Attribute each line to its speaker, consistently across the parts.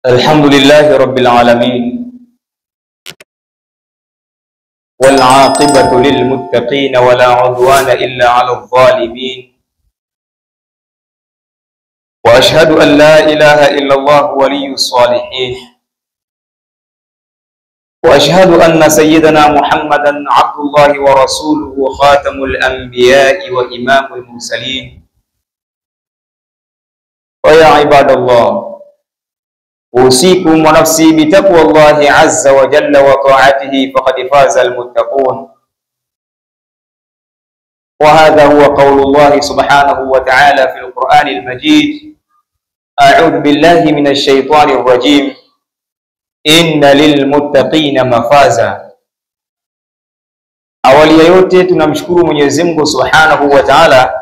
Speaker 1: الحمد لله رب العالمين والعاقبة للمتقين ولا عدوان إلا على الظالمين وأشهد أن لا إله إلا الله ولي الصالحين وأشهد أن سيدنا محمدا عبد الله ورسوله خاتم الأنبياء وإمام المرسلين. ويا عباد الله أوصيكم ونفسي بتقوى الله عز وجل وطاعته فقد فاز المتقون. وهذا هو قول الله سبحانه وتعالى في القرآن المجيد: أعوذ بالله من الشيطان الرجيم، إن للمتقين مفازا. Awali ya yote tunamshukuru Mwenyezi Mungu Subhanahu wa Ta'ala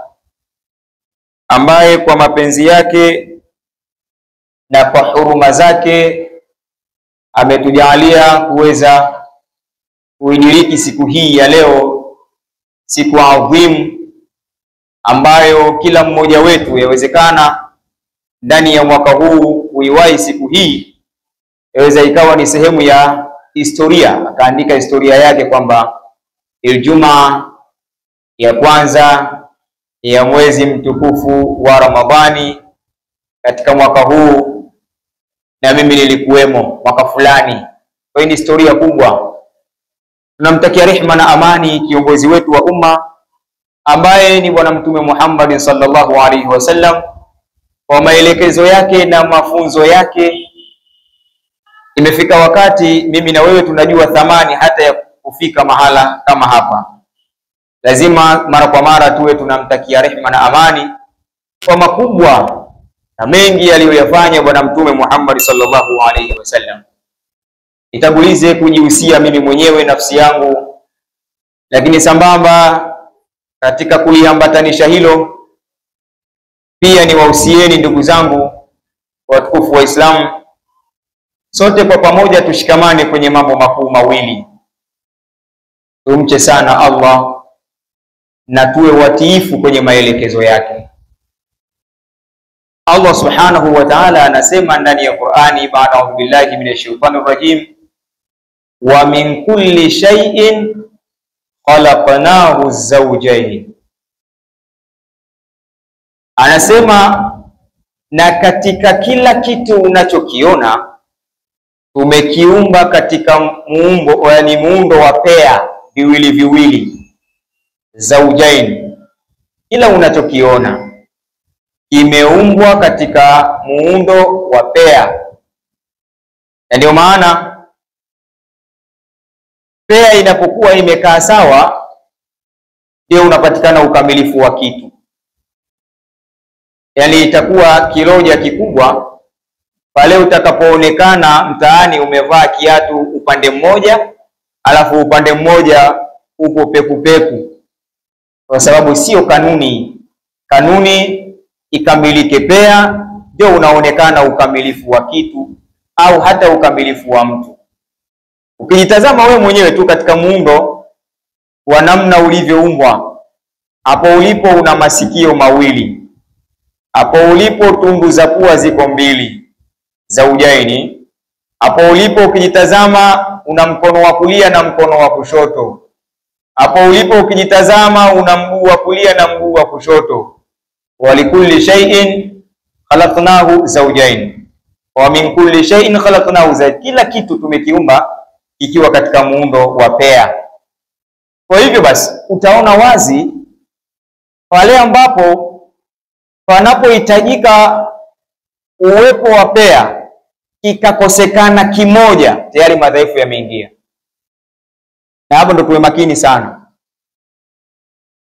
Speaker 1: ambaye kwa mapenzi yake na kwa huruma zake ametujalia kuweza kuidiriki siku hii ya leo, siku adhimu ambayo kila mmoja wetu yawezekana ndani ya mwaka huu kuiwahi siku hii, yaweza ikawa ni sehemu ya historia, akaandika historia yake kwamba Ijumaa ya kwanza ya mwezi mtukufu wa Ramadhani katika mwaka huu na mimi nilikuwemo mwaka fulani. Kwa hiyo ni historia kubwa. Tunamtakia rehema na amani kiongozi wetu wa umma ambaye ni Bwana Mtume Muhammad sallallahu alaihi wasallam. Kwa maelekezo yake na mafunzo yake imefika wakati mimi na wewe tunajua thamani hata ya kufika mahala kama hapa. Lazima mara kwa mara tuwe tunamtakia rehema na amani kwa makubwa na mengi aliyoyafanya Bwana Mtume Muhammad sallallahu alaihi wasallam. Nitagulize kujihusia mimi mwenyewe nafsi yangu, lakini sambamba katika kuliambatanisha hilo pia ni wahusieni ndugu zangu watukufu wa Islam, sote kwa pamoja tushikamane kwenye mambo makuu mawili. Tumche sana Allah na tuwe watiifu kwenye maelekezo yake. Allah Subhanahu wa Ta'ala anasema ndani ya Qur'ani baada ya billahi minashaitanir rajim, wa min kulli shay'in khalaqnahu zawjayn. Anasema na katika kila kitu unachokiona tumekiumba katika muumbo, yani muundo wa pea viwili viwili, zawjayn. Kila unachokiona imeumbwa katika muundo wa pea. Na ndio maana pea inapokuwa imekaa sawa ndio unapatikana ukamilifu wa kitu. Yani itakuwa kiloja kikubwa pale utakapoonekana mtaani umevaa kiatu upande mmoja alafu upande mmoja upo peku peku, kwa sababu sio kanuni ikamilike pea ndio unaonekana ukamilifu wa kitu au hata ukamilifu wa mtu. Ukijitazama we mwenyewe tu katika muundo wa namna ulivyoumbwa, hapo ulipo una masikio mawili, hapo ulipo tundu za pua ziko mbili za ujaini, hapo ulipo ukijitazama una mkono wa kulia na mkono wa kushoto, hapo ulipo ukijitazama una mguu wa kulia na mguu wa kushoto. Walikulli shay'in khalaqnahu zawjayn, wa min kulli shay'in khalaqnahu zawjayn. Kila kitu tumekiumba ikiwa katika muundo wa pea. Kwa hivyo basi utaona wazi pale ambapo panapohitajika uwepo wa pea ikakosekana kimoja, tayari madhaifu yameingia. Na hapo ndo tuwe makini sana.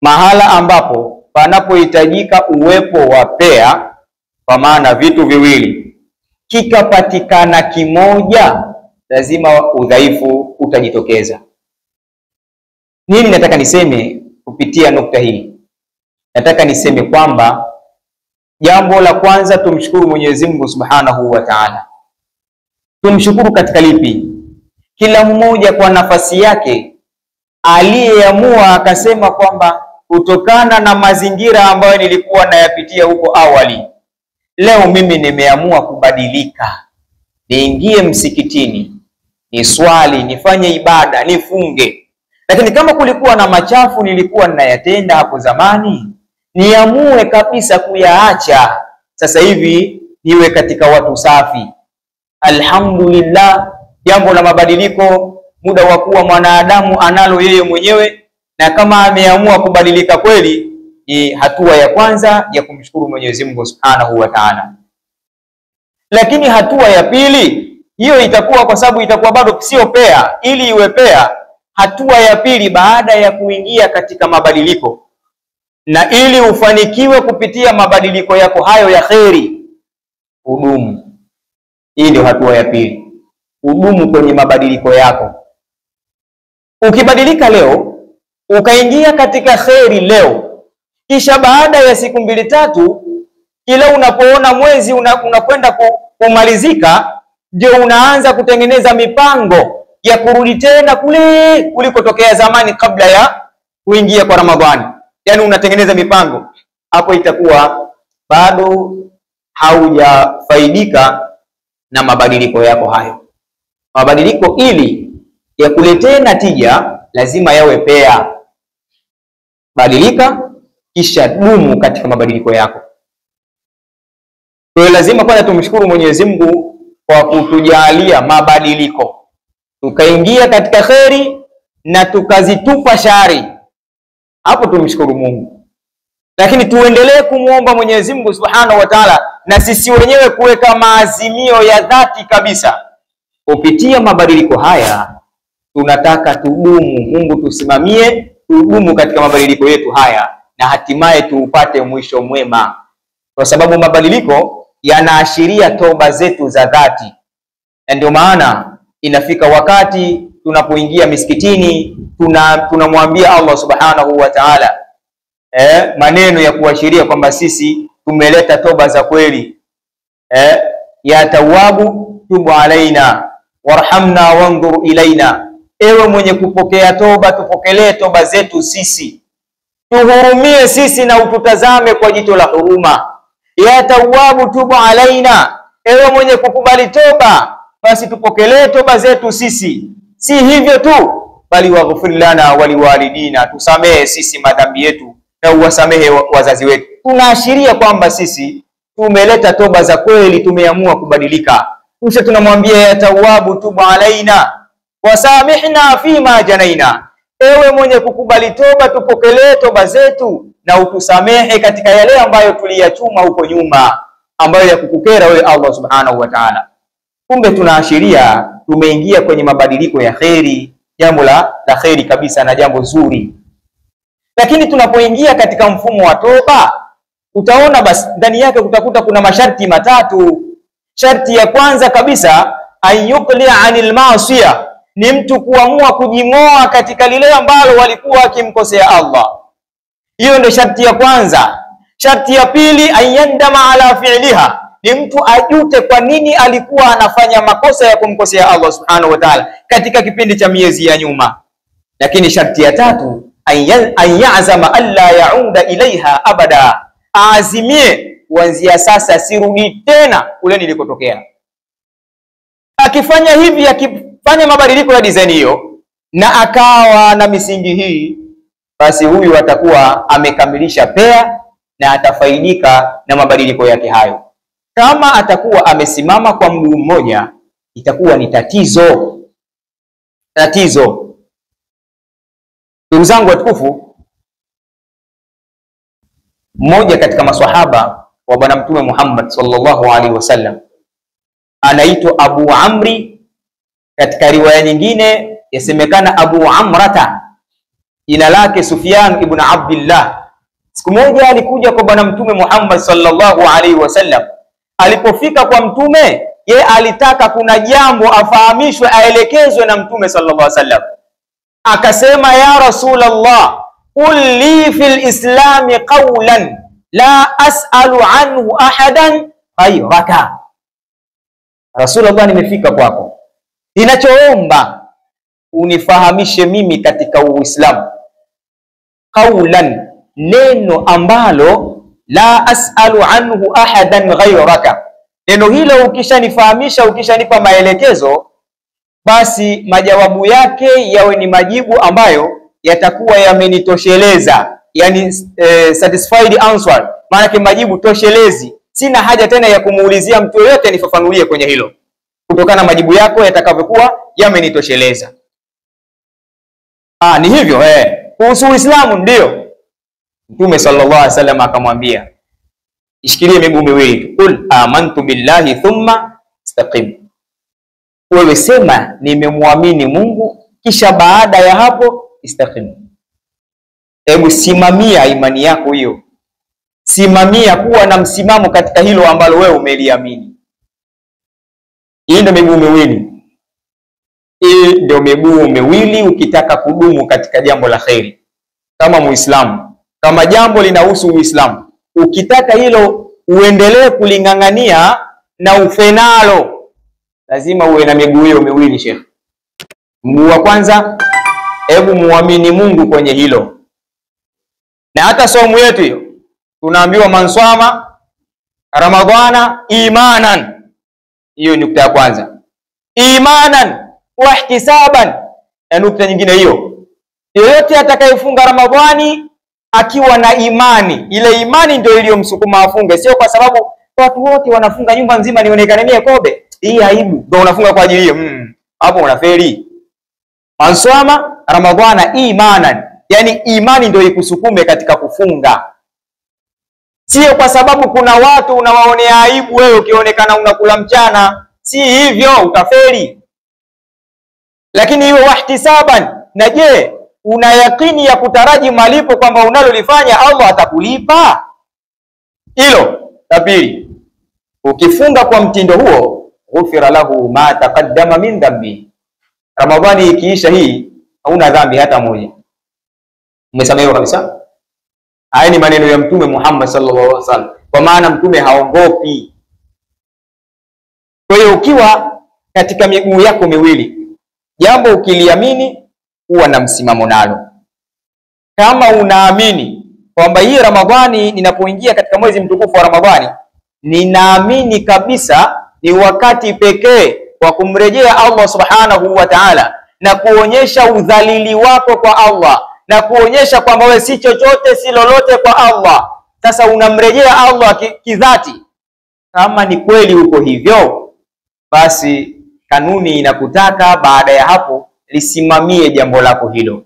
Speaker 1: Mahala ambapo panapohitajika uwepo wa pea, kwa maana vitu viwili, kikapatikana kimoja, lazima udhaifu utajitokeza. Nini nataka niseme kupitia nukta hii? Nataka niseme kwamba jambo la kwanza tumshukuru Mwenyezi Mungu Subhanahu wa Ta'ala. Tumshukuru katika lipi? Kila mmoja kwa nafasi yake aliyeamua akasema kwamba kutokana na mazingira ambayo nilikuwa nayapitia huko awali, leo mimi nimeamua kubadilika. niingie msikitini, niswali, nifanye ibada, nifunge. Lakini kama kulikuwa na machafu nilikuwa ninayatenda hapo zamani, niamue kabisa kuyaacha sasa hivi, niwe katika watu safi. Alhamdulillah, jambo la mabadiliko, muda wa kuwa mwanadamu analo yeye mwenyewe, na kama ameamua kubadilika kweli, ni hatua ya kwanza ya kumshukuru Mwenyezi Mungu Subhanahu wa Ta'ala. Lakini hatua ya pili, hiyo itakuwa kwa sababu itakuwa bado sio pea, ili iwe pea, hatua ya pili baada ya kuingia katika mabadiliko, na ili ufanikiwe kupitia mabadiliko yako hayo ya kheri, udumu. Hii ndio hatua ya pili, udumu kwenye mabadiliko yako. Ukibadilika leo, ukaingia katika kheri leo, kisha baada ya siku 2-3, kila unapoona mwezi unakwenda kumalizika, ndio unaanza kutengeneza mipango ya kurudi tena kule kulikotokea zamani kabla ya kuingia kwa Ramadhani. Yani unatengeneza mipango. Hapo itakuwa bado haujafaidika na mabadiliko yako hayo. Mabadiliko ili ya kuletea natija lazima yawe pea. Badilika kisha dumu katika mabadiliko yako. Kwa hiyo lazima kwanza tumshukuru Mwenyezi Mungu kwa kutujalia mabadiliko, tukaingia katika kheri na tukazitupa shari. Hapo tumshukuru Mungu. Lakini tuendelee kumuomba Mwenyezi Mungu Subhanahu wa Ta'ala, na sisi wenyewe kuweka maazimio ya dhati kabisa kupitia mabadiliko haya. Tunataka tudumu, Mungu tusimamie, tudumu katika mabadiliko yetu haya, na hatimaye tuupate mwisho mwema, kwa sababu mabadiliko yanaashiria toba zetu za dhati. Na ndio maana inafika wakati tunapoingia misikitini, tunamwambia Allah Subhanahu wa Ta'ala maneno ya kuashiria kwamba sisi tumeleta toba za kweli. Ya Tawwabu tubu alaina warhamna wanzur ilaina, ewe mwenye kupokea toba, tupokelee toba zetu sisi, tuhurumie sisi na ututazame kwa jicho la huruma. Ya Tawwabu tubu alaina, ewe mwenye kukubali toba, basi tupokelee toba zetu sisi. Si hivyo tu, bali waghfir lana waliwalidina, tusamehe sisi madhambi yetu na uwasamehe wazazi wetu. Tunaashiria kwamba sisi tumeleta toba za kweli, tumeamua kubadilika. Kisha tunamwambia ya Tawwabu tubu alaina wasamihna fima janaina, ewe mwenye kukubali toba, tupokelee toba zetu na utusamehe katika yale ambayo tuliyachuma huko nyuma, ambayo ya kukukera wewe Allah Subhanahu wa Ta'ala. Kumbe tunaashiria tumeingia kwenye mabadiliko ya kheri, jambo la kheri kabisa na jambo zuri. Lakini tunapoingia katika mfumo wa toba, utaona basi ndani yake utakuta kuna masharti matatu. Sharti ya kwanza kabisa, ayuqli anil maasiya, ni mtu kuamua kujing'oa katika lile ambalo walikuwa akimkosea Allah. Hiyo ndio sharti ya kwanza. Sharti ya pili, ayandama ala fi'liha, ni mtu ajute kwa nini alikuwa anafanya makosa ya kumkosea Allah Subhanahu wa Ta'ala katika kipindi cha miezi ya nyuma. Lakini sharti ya tatu, ayazama alla yauda ilaiha abada, aazimie kuanzia sasa sirudi tena kule nilikotokea. Akifanya hivi, akifanya mabadiliko ya design hiyo na akawa na misingi hii, basi huyu atakuwa amekamilisha pea na atafaidika na mabadiliko yake hayo. Kama atakuwa amesimama kwa mguu mmoja, itakuwa ni tatizo. Ndugu zangu watukufu, mmoja katika maswahaba wa Bwana Mtume Muhammad sallallahu alaihi wasallam anaitwa Abu Amri, katika riwaya nyingine yasemekana Abu Amrata, jina lake Sufyan ibn Abdullah. Siku moja alikuja kwa Bwana Mtume Muhammad sallallahu alaihi wasallam. Alipofika kwa Mtume, ye alitaka kuna jambo afahamishwe, aelekezwe na Mtume sallallahu alaihi wasallam. Akasema, ya Rasulullah, qul li fil islami qawlan la as'alu anhu ahadan ghayraka. Rasulullah, nimefika kwako, ninachoomba unifahamishe mimi katika Uislamu qawlan, neno ambalo la as'alu anhu ahadan ghayraka, Neno hilo ukishanifahamisha, ukishanipa maelekezo, basi majawabu yake yawe ni majibu ambayo yatakuwa yamenitosheleza, yani satisfied answer, maana majibu toshelezi. Sina haja tena ya kumuulizia mtu yoyote nifafanulie kwenye hilo, kutokana na majibu yako yatakavyokuwa yamenitosheleza. Ni hivyo kuhusu Uislamu. Ndio Mtume sallallahu alaihi wasallam akamwambia, ishikilie miguu miwili, qul amantu billahi thumma istaqim. Wewe sema nimemwamini Mungu, kisha baada ya hapo istaqim. Hebu simamia imani yako hiyo, simamia kuwa na msimamo katika hilo ambalo wewe umeliamini. Hii ndio miguu miwili. Hii ndio miguu miwili ukitaka kudumu katika jambo la khairi kama Muislamu, kama jambo linahusu Uislamu, ukitaka hilo uendelee kulingangania na ufenalo, lazima uwe na miguu hiyo miwili. Sheikh, mguu wa kwanza, hebu muamini Mungu kwenye hilo. Na hata somo yetu hiyo tunaambiwa manswama Ramadhana imanan. Hiyo nukta ya kwanza, imanan wa ihtisaban. Na nukta nyingine hiyo, yeyote atakayefunga Ramadhani akiwa na imani, ile imani ndio iliyomsukuma afunge, sio kwa sababu watu wote wanafunga nyumba nzima nionekane mie kobe. Hii aibu ndio unafunga kwa ajili hiyo, hapo unafeli. Manswama Ramadhana imanan, yani imani ndio ikusukume katika kufunga, sio kwa sababu kuna watu unawaonea aibu wewe ukionekana unakula mchana. Si hivyo, utafeli. Lakini hiyo wahtisaban, na je, una yakini ya kutaraji malipo kwamba unalolifanya Allah atakulipa? Hilo la pili. Ukifunga kwa mtindo huo, ghufira lahu ma taqaddama min dhambi. Ramadhani ikiisha hii hauna dhambi hata moja, umesamehewa kabisa. Haya ni maneno ya Mtume Muhammad sallallahu alaihi wasallam, kwa maana Mtume haongopi. Kwa hiyo ukiwa katika miguu yako miwili, jambo ukiliamini, huwa na msimamo nalo. Kama unaamini kwamba hii Ramadhani, ninapoingia katika mwezi mtukufu wa Ramadhani, ninaamini kabisa ni wakati pekee wa kumrejea Allah subhanahu wa ta'ala, na kuonyesha udhalili wako kwa Allah, na kuonyesha kwamba wewe si chochote si lolote kwa Allah. Sasa unamrejea Allah kidhati. Kama ni kweli uko hivyo, basi kanuni inakutaka baada ya hapo lisimamie jambo lako hilo.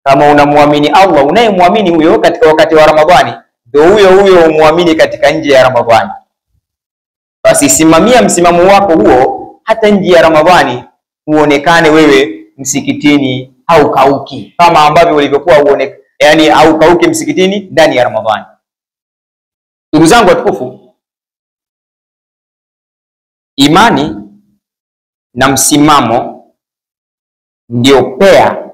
Speaker 1: Kama unamwamini Allah, unayemwamini huyo katika wakati wa Ramadhani, ndio huyo umuamini katika nje ya Ramadhani. Basi simamia msimamo wako huo hata nje ya Ramadhani, uonekane wewe msikitini haukauki kama ambavyo ulivyokuwa yani haukauki msikitini ndani ya Ramadhani. Ndugu zangu watukufu, imani na msimamo ndio pea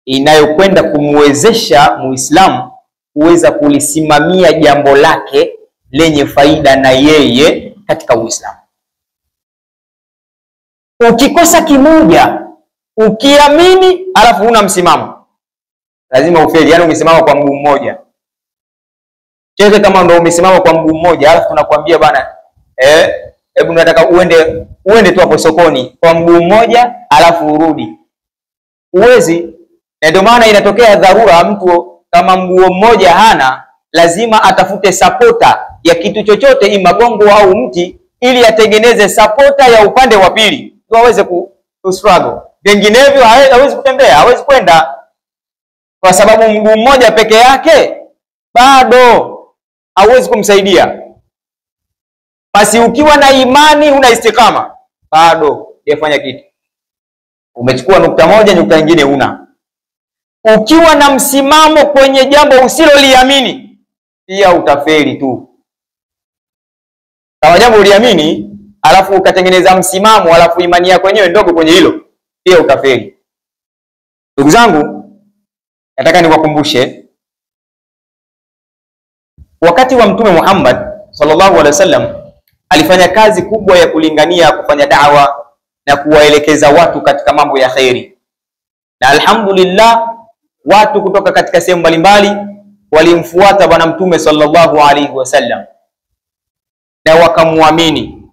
Speaker 1: inayokwenda kumwezesha Muislamu kuweza kulisimamia jambo lake lenye faida na yeye katika Uislamu. Ukikosa kimoja, ukiamini alafu una msimamo, lazima ufeli. Yani umesimama kwa mguu mmoja. Cheke kama ndio umesimama kwa mguu mmoja, alafu tunakwambia bana, hebu nataka uende tu hapo sokoni kwa mguu mmoja alafu urudi. Uwezi. Ndio maana inatokea dharura, mtu kama mguu mmoja hana, lazima atafute sapota ya kitu chochote, ima gongo au mti, ili atengeneze sapota ya upande wa pili ndio aweze struggle. Vinginevyo hawezi kutembea, hawezi kwenda, kwa sababu mguu mmoja peke yake bado hauwezi kumsaidia. Basi ukiwa na imani, una istiqama, bado yafanya kitu. Umechukua nukta moja, nukta nyingine una. Ukiwa na msimamo kwenye jambo usiloliamini, pia utafeli tu. Kama jambo uliamini alafu ukatengeneza msimamo, alafu imani yako yenyewe ndogo kwenye hilo, pia utafeli. Ndugu zangu, nataka niwakumbushe wakati wa Mtume Muhammad sallallahu alaihi wasallam alifanya kazi kubwa ya kulingania, kufanya da'wa na kuwaelekeza watu katika mambo ya khairi. Na alhamdulillah, watu kutoka katika sehemu mbalimbali walimfuata bwana Mtume sallallahu alaihi wasallam na wakamwamini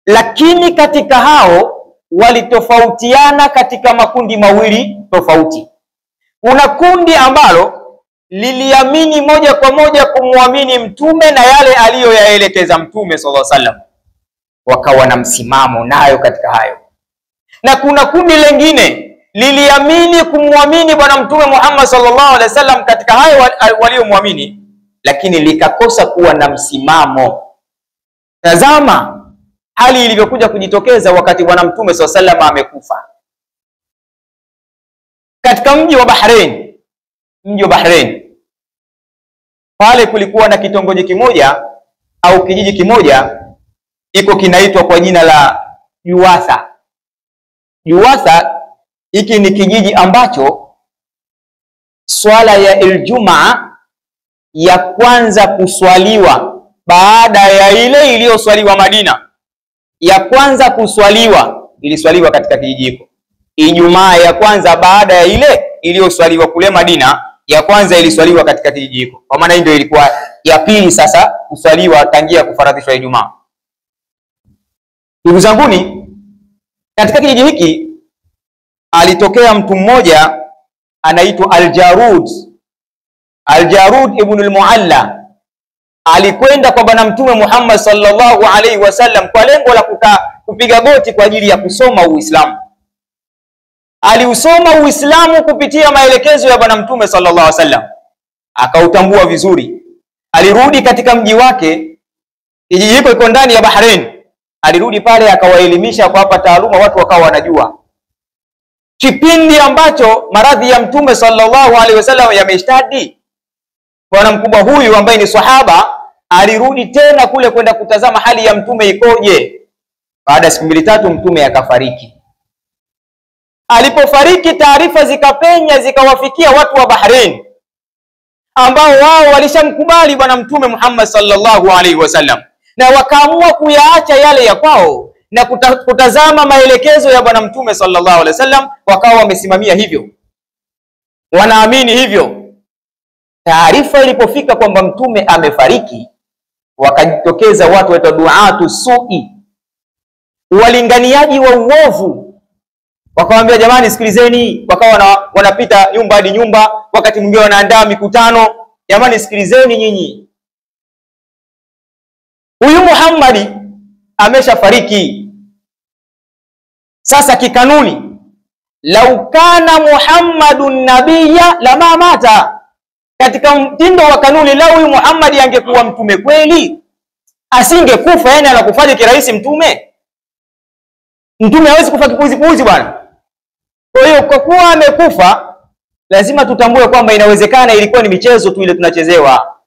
Speaker 1: lakini katika hao walitofautiana katika makundi mawili tofauti. Kuna kundi ambalo liliamini moja kwa moja kumwamini mtume na yale aliyoyaelekeza mtume sallallahu alaihi wasallam, wakawa na msimamo nayo katika hayo. Na kuna kundi lingine liliamini kumwamini bwana mtume Muhammad sallallahu alaihi wasallam katika hayo waliomwamini, lakini likakosa kuwa na msimamo. Tazama hali ilivyokuja kujitokeza wakati bwana mtume sallallahu alaihi wasallam amekufa. Katika mji wa Bahrain pale kulikuwa na kitongoji kimoja au kijiji kimoja iko kinaitwa kwa jina la Juwatha. Juwatha hiki ni kijiji ambacho swala ya Ijumaa ya kwanza kuswaliwa baada ya ile iliyoswaliwa Madina, ya kwanza kuswaliwa iliswaliwa katika kijiji hiko. Ijumaa ya kwanza baada ya ile iliyoswaliwa kule Madina, ya kwanza iliswaliwa katika kijiji hiko. Kwa maana ndio ilikuwa ya pili sasa kuswaliwa tangia kufaradhishwa Ijumaa. Ndugu zanguni, katika kijiji hiki alitokea mtu mmoja anaitwa Al-Jarud ibn al-Mualla. Alikwenda kwa bwana mtume Muhammad sallallahu alaihi wasallam kwa lengo la kupiga goti kwa ajili ya kusoma Uislamu. Aliusoma Uislamu kupitia maelekezo ya bwana mtume sallallahu alaihi wasallam, akautambua vizuri. Alirudi katika mji wake, kijiji hiko iko ndani ya Bahrain. Alirudi pale akawaelimisha, kuwapa taaluma, watu wakawa wanajua. Kipindi ambacho maradhi ya mtume sallallahu alaihi wasallam yameshtadi, bwana mkubwa huyu ambaye ni sahaba alirudi tena kule kwenda kutazama hali ya mtume ikoje. Baada ya siku 2-3 mtume akafariki. Alipofariki, taarifa zikapenya zikawafikia watu wa Bahrain ambao wao walishamkubali bwana mtume Muhammad sallallahu alaihi wasallam, na wakaamua kuyaacha yale ya kwao na kutazama maelekezo ya bwana mtume sallallahu alaihi wasallam. Wakawa wamesimamia hivyo, wanaamini hivyo. Taarifa ilipofika kwamba mtume amefariki, wakajitokeza watu waitwa duatu sui, walinganiaji wa uovu. Wakawaambia, jamani sikilizeni. Wakawa wanapita nyumba hadi nyumba, wakati mwingine wanaandaa mikutano. Jamani sikilizeni nyinyi, huyu Muhammad ameshafariki. Sasa kikanuni, lau kana Muhammadun nabiyya lama mata. Katika mtindo wa kanuni, lau huyu Muhammad angekuwa mtume kweli asingekufa. Yani anakufaje kirahisi mtume? Mtume hawezi kufa kipuzi bwana. Kwa hiyo kwa kuwa amekufa, lazima tutambue kwamba inawezekana ilikuwa ni michezo tu ile tunachezewa.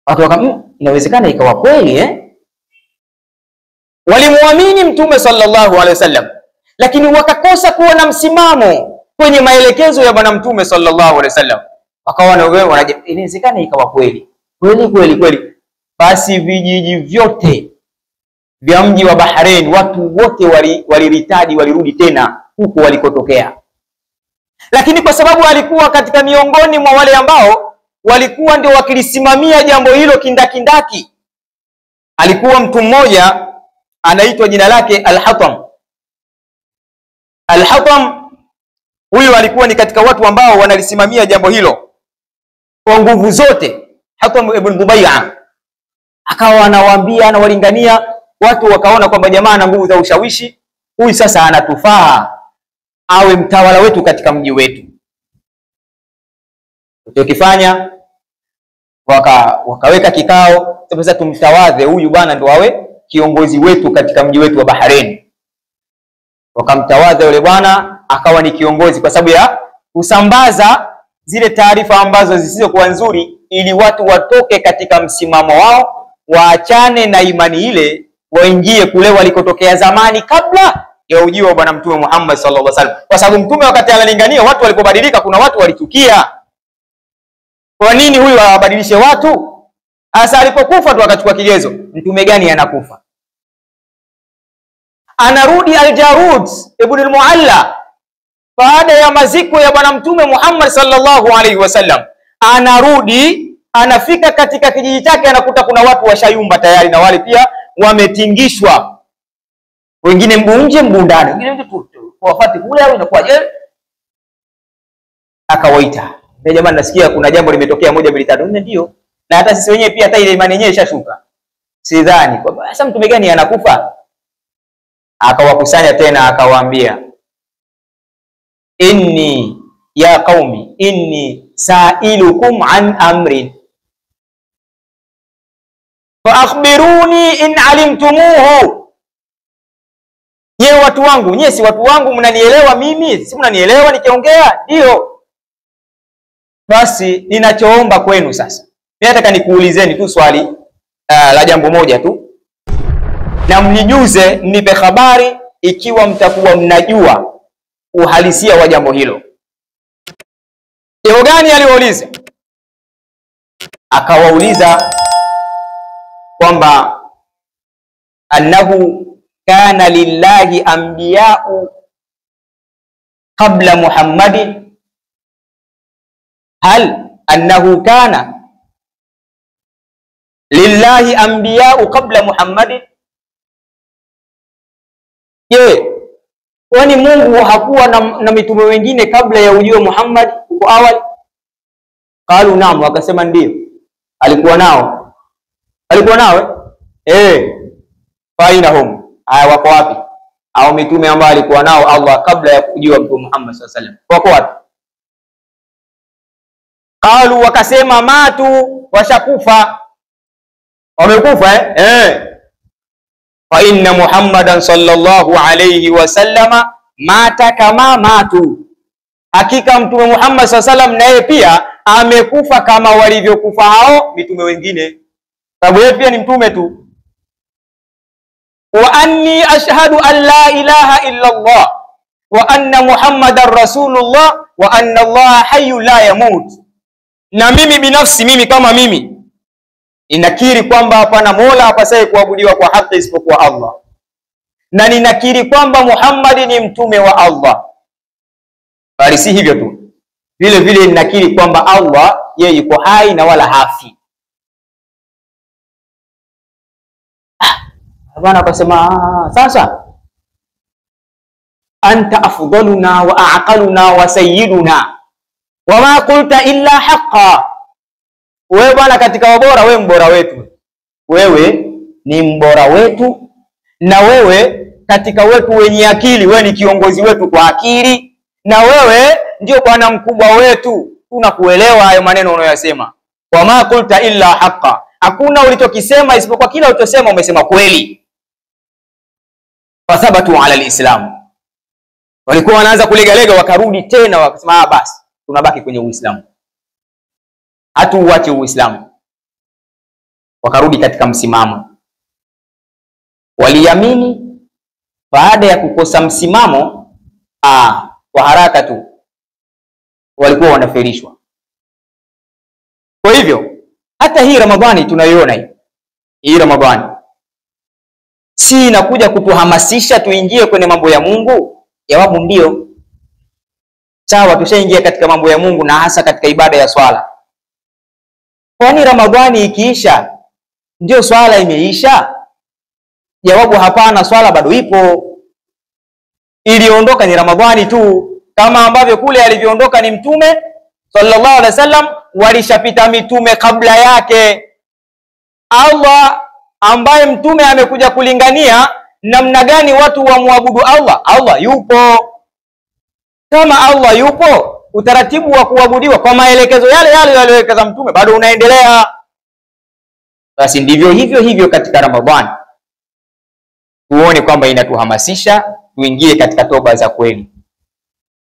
Speaker 1: Watu inawezekana ikawa kweli Walimuamini mtume sallallahu alaihi wasallam, lakini wakakosa kuwa na msimamo kwenye maelekezo ya bwana mtume sallallahu alaihi wasallam. Wakawa na inawezekana ikawa kweli. Basi vijiji vyote vya mji wa Bahrain, watu wote waliritadi, walirudi tena huko walikotokea. Lakini kwa sababu alikuwa katika miongoni mwa wale ambao walikuwa ndio wakilisimamia jambo hilo kindakindaki, alikuwa mtu mmoja anaitwa jina lake Al-Hatam. Al-Hatam huyu alikuwa ni katika watu ambao wanalisimamia jambo hilo kwa nguvu zote. Hatam ibn Dubay'a akawa anawaambia, anawalingania watu, wakaona kwamba jamaa ana nguvu za ushawishi, huyu sasa anatufaa awe mtawala wetu katika mji wetu. Tukifanya wakaweka kikao, sasa tumtawadhe huyu bwana ndo awe kiongozi wetu katika mji wetu wa Bahrain. Wakamtawadha yule bwana akawa ni kiongozi, kwa sababu ya kusambaza zile taarifa ambazo zisizokuwa nzuri, ili watu watoke katika msimamo wao, waachane na imani ile, waingie kule walikotokea zamani kabla ya ujio wa bwana mtume Muhammad sallallahu alaihi wasallam. Kwa sababu mtume wakati analingania, watu walipobadilika, kuna watu walichukia. Kwa nini huyu awabadilishe watu? Asa alipokufa tu akachukua kigezo, mtume gani anakufa? Anarudi Al-Jarud ibn al-Mualla baada ya maziko ya bwana mtume Muhammad sallallahu alaihi wasallam. Anarudi, anafika katika kijiji chake, anakuta kuna watu washayumba tayari, na wale pia wametingishwa, wengine mguu nje mguu ndani, wengine tu wafuate kule au inakuwaje. Akawaita, jamani, nasikia kuna jambo limetokea 1 2 3 4. Ndio, na hata sisi wenyewe pia hata ile imani yenyewe ishashuka, sidhani kwa sasa mtume gani anakufa. Akawakusanya tena akawaambia, inni ya qaumi inni sa'ilukum an amrin fa akhbiruni in alimtumuhu. Nye watu wangu, nye si watu wangu, mnanielewa mimi? Si mnanielewa nikiongea? Ndio. Basi ninachoomba kwenu sasa, mimi nataka nikuulizeni tu swali la jambo moja tu, na mnijuze, mnipe habari ikiwa mtakuwa mnajua uhalisia wa jambo hilo. Jambo gani aliwauliza? Akawauliza kwamba annahu kana lillahi anbiya'u qabla Muhammadin, hal annahu kana lillahi anbiya'u qabla Muhammadin. Je, kwani Mungu hakuwa na mitume wengine kabla ya ujio Muhammad huko awali? Qalu naam, wakasema ndio, alikuwa nao. Alikuwa nao fainahum, wako wapi au mitume ambao alikuwa nao Allah kabla ya kujua Mtume Muhammad sallallahu alaihi wasallam, wako wapi? Qalu, wakasema matu, washakufa, wamekufa. Fa inna Muhammadan sallallahu alayhi wasallama mata kama matu, hakika Mtume Muhammad sallallahu alayhi wasallam naye pia amekufa kama walivyokufa hao mitume wengine, sababu yeye pia ni mtume tu. Wa anni ashhadu an la ilaha illa Allah wa anna Muhammadar rasulullah wa anna Allah hayyun la yamut. Na mimi binafsi, mimi kama mimi ninakiri kwamba hapana mola apasaye kuabudiwa kwa haki isipokuwa Allah, na ninakiri kwamba Muhammad ni mtume wa Allah. Bali si hivyo tu, vile vile ninakiri kwamba Allah yeye yuko hai na wala hafi. Bwana akasema, sasa anta afdaluna wa aqaluna wa sayyiduna wa ma qulta illa haqqan. Wewe bwana, katika wabora wewe mbora wetu, wewe ni mbora wetu, na wewe katika wetu wenye akili wewe ni kiongozi wetu kwa akili, na wewe ndio bwana mkubwa wetu, tunakuelewa hayo maneno unayosema. Wa ma qulta illa haqqan, hakuna ulichokisema isipokuwa kila ulichosema umesema kweli. Fathabatu ala alislam, walikuwa wanaanza kulegalega, wakarudi tena wakasema basi tunabaki kwenye Uislamu, hatuuache Uislamu. Wakarudi katika msimamo, waliamini. Baada ya kukosa msimamo kwa haraka tu walikuwa wanaferishwa. Kwa hivyo hata hii Ramadhani tunayoona hii Ramadhani si inakuja kutuhamasisha tuingie kwenye mambo ya Mungu? Jawabu ndio. Sawa, tushaingia katika mambo ya Mungu, na hasa katika ibada ya swala. Kwani Ramadhani ikiisha ndio swala imeisha? Jawabu hapana, swala bado ipo. Iliondoka ni Ramadhani tu, kama ambavyo kule alivyoondoka ni Mtume sallallahu alaihi wasallam, walishapita mitume kabla yake. Allah ambaye mtume amekuja kulingania namna gani watu wamwabudu Allah, Allah yupo. Kama Allah yupo, utaratibu wa kuabudiwa kwa maelekezo yale yale aliyoelekeza mtume bado unaendelea. Basi ndivyo hivyo katika Ramadhani, tuone kwamba inatuhamasisha tuingie katika toba za kweli.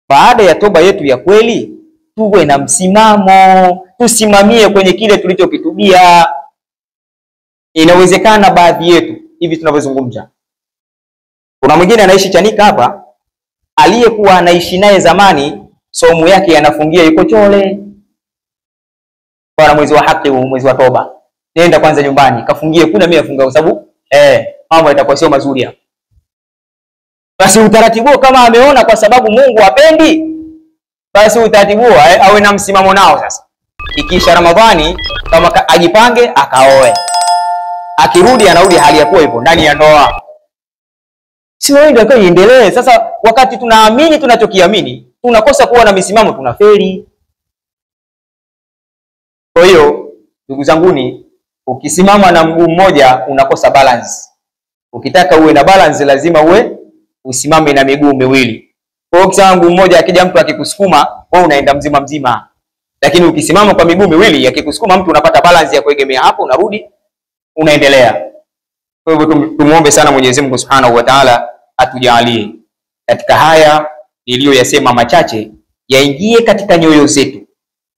Speaker 1: Baada ya toba yetu ya kweli, tuwe na msimamo, tusimamie kwenye kile tulichokitubia. Inawezekana baadhi yetu hivi tunavyozungumza, kuna mwingine anaishi Chanika hapa, aliyekuwa anaishi naye zamani saumu yake yanafungia yuko Chole. Bwana, mwezi wa haki huu, mwezi wa toba, nenda kwanza nyumbani kafungie kule, mimi nafunga kwa sababu mambo yatakuwa sio mazuri hapa. Basi utaratibu kama ameona kwa sababu Mungu hapendi, basi utaratibu awe na msimamo nao. Sasa ikisha Ramadhani kama ajipange akaoe, akirudi anarudi hali ya kuwa hivyo ndani ya ndoa. Si wewe ndio iendelee. Sasa wakati tunaamini tunachokiamini, tunakosa kuwa na misimamo, tunafeli. Kwa hiyo ndugu zanguni, ukisimama na mguu mmoja unakosa balance. Ukitaka uwe na balance lazima usimame na miguu miwili. Kwa hiyo ukisimama mguu mmoja, akija mtu akikusukuma, wewe unaenda mzima mzima. Lakini ukisimama kwa miguu miwili, akikusukuma mtu unapata balance ya kuegemea hapo, unarudi unaendelea. Kwa hivyo tumuombe sana Mwenyezi Mungu Subhanahu wa Ta'ala atujalie katika haya niliyoyasema machache yaingie katika nyoyo zetu.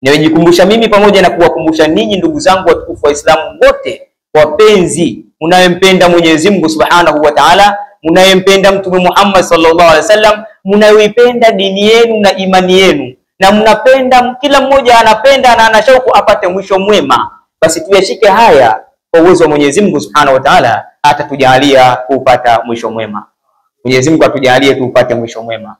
Speaker 1: Nimejikumbusha mimi pamoja na kuwakumbusha ninyi ndugu zangu watukufu Waislamu wote wapenzi, mnayempenda Mwenyezi Mungu Subhanahu wa Ta'ala, mnayempenda Mtume Muhammad sallallahu alaihi wasallam, mnayoipenda dini yenu na imani yenu, na mnapenda kila mmoja anapenda na anashauku apate mwisho mwema. Basi tuyashike haya kwa uwezo wa Mwenyezi Mungu Subhanahu wa Ta'ala, atatujalia kupata mwisho mwema. Mwenyezi Mungu atujalie tupate mwisho mwema.